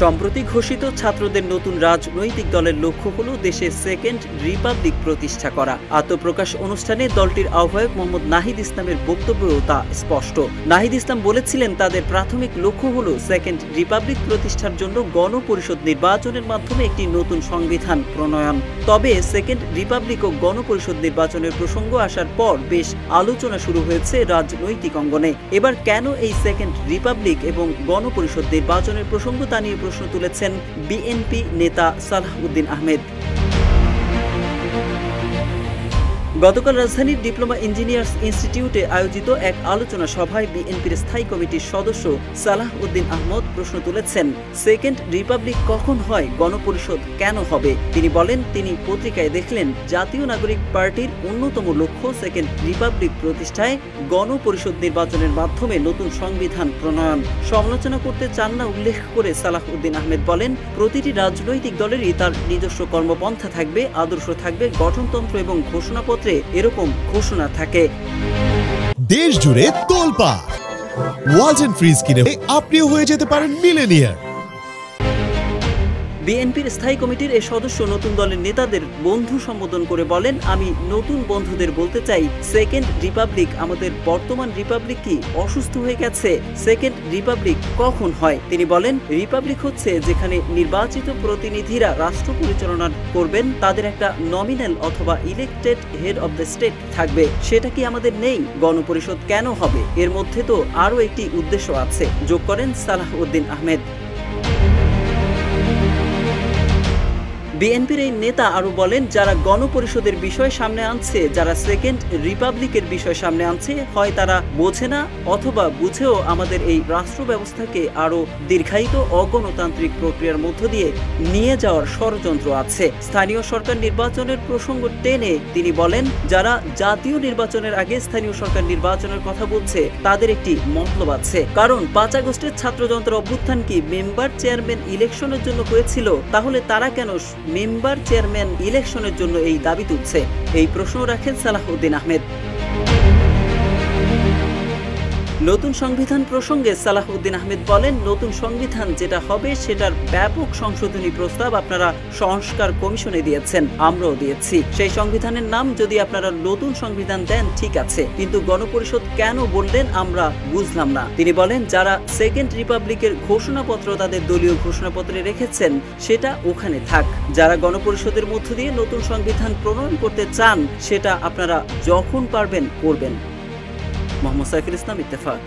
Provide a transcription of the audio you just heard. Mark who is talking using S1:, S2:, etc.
S1: সম্প্রতি ঘোষিত ছাত্রদের নতুন রাজনৈতিক দলের লক্ষ্য হল দেশে সেকেন্ড রিপাবলিক প্রতিষ্ঠা করা। আত্মপ্রকাশ অনুষ্ঠানে দলটির আহ্বায়ক মোহাম্মদ নাহিদ ইসলামের বক্তব্যেও তা স্পষ্ট। নাহিদ ইসলাম বলেছিলেন, তাদের প্রাথমিক লক্ষ্য হল সেকেন্ড রিপাবলিক প্রতিষ্ঠার জন্য গণপরিষদ নির্বাচনের মাধ্যমে একটি নতুন সংবিধান প্রণয়ন। তবে সেকেন্ড রিপাবলিক ও গণপরিষদ নির্বাচনের প্রসঙ্গ আসার পর বেশ আলোচনা শুরু হয়েছে রাজনৈতিক অঙ্গনে। এবার কেন এই সেকেন্ড রিপাবলিক এবং গণপরিষদ নির্বাচনের প্রসঙ্গ তা নিয়ে প্রশ্ন তুলেছেন বিএনপি নেতা সালাহউদ্দিন আহমেদ। গতকাল রাজধানীর ডিপ্লোমা ইঞ্জিনিয়ার্স ইনস্টিটিউটে আয়োজিত এক আলোচনা সভায় বিএনপির স্থায়ী কমিটির সদস্য সালাহউদ্দিন আহমদ প্রশ্ন তুলেছেন, সেকেন্ড রিপাবলিক কখন হয়, গণপরিষদ কেন হবে? তিনি বলেন, তিনি পত্রিকায় দেখলেন জাতীয় নাগরিক পার্টির অন্যতম লক্ষ্য সেকেন্ড রিপাবলিক প্রতিষ্ঠায় গণপরিষদ নির্বাচনের মাধ্যমে নতুন সংবিধান প্রণয়ন। সমালোচনা করতে চান না উল্লেখ করে সালাহউদ্দিন আহমেদ বলেন, প্রতিটি রাজনৈতিক দলেরই তার নিজস্ব কর্মপন্থা থাকবে, আদর্শ থাকবে, গঠনতন্ত্র এবং ঘোষণাপত্র এরকম ঘোষণা থাকে।
S2: দেশ জুড়ে তোলপাড় ওয়ালটন ফ্রিজ কিনে আপনিও হয়ে যেতে পারেন মিলেনিয়ার।
S1: বিএনপির স্থায়ী কমিটির এই সদস্য নতুন দলের নেতাদের বন্ধু সম্বোধন করে বলেন, আমি নতুন বন্ধুদের বলতে চাই, সেকেন্ড রিপাবলিক আমাদের বর্তমান রিপাবলিক কি অসুস্থ হয়ে গেছে? সেকেন্ড রিপাবলিক কখন হয়? তিনি বলেন, রিপাবলিক হচ্ছে যেখানে নির্বাচিত প্রতিনিধিরা রাষ্ট্র পরিচালনা করবেন, তাদের একটা নমিনাল অথবা elected head of the state থাকবে। সেটা কি আমাদের নেই? গণপরিষদ কেন হবে? এর মধ্যে তো আরও একটি উদ্দেশ্য আছে, যোগ করেন সালাহউদ্দিন আহমেদ। বিএনপির এই নেতা আরো বলেন, যারা গণপরিষদের বিষয় সামনে আনছে, যারা সেকেন্ড রিপাবলিকের বিষয় সামনে আনছে, হয় তারা বোঝে না অথবা বুঝেও আমাদের এই রাষ্ট্র ব্যবস্থাকে আরো দীর্ঘায়িত অগণতান্ত্রিক প্রক্রিয়ার মধ্য দিয়ে নিয়ে যাওয়ার ষড়যন্ত্র আছে। স্থানীয় সরকার নির্বাচনের প্রসঙ্গ টেনে তিনি বলেন, যারা জাতীয় নির্বাচনের আগে স্থানীয় সরকার নির্বাচনের কথা বলছে, তাদের একটি মতলব আছে। কারণ 5 আগস্টের ছাত্রজনতার অভ্যুত্থান কি মেম্বার চেয়ারম্যান ইলেকশনের জন্য হয়েছিল? তাহলে তারা কেন মেম্বার চেয়ারম্যান ইলেকশনের জন্য এই দাবি তুলছে? এই প্রশ্ন রাখেন সালাহউদ্দিন আহমেদ। নতুন সংবিধান প্রসঙ্গে সালাহউদ্দিন আহমেদ বলেন, নতুন সংবিধান যেটা হবে সেটার ব্যাপক সংশোধনী প্রস্তাব আপনারা সংস্কার কমিশনে দিয়েছেন, আমরাও দিয়েছি। সেই সংবিধানের নাম যদি আপনারা নতুন সংবিধান দেন ঠিক আছে, কিন্তু গণপরিষদ কেন বললেন আমরা বুঝলাম না। তিনি বলেন, যারা সেকেন্ড রিপাবলিকের ঘোষণাপত্র তাদের দলীয় ঘোষণাপত্রে রেখেছেন সেটা ওখানে থাক। যারা গণপরিষদের মধ্য দিয়ে নতুন সংবিধান প্রণয়ন করতে চান সেটা আপনারা যখন পারবেন করবেন। মোহাম্মদ সাইফুল ইসলাম, ইত্তেফাক।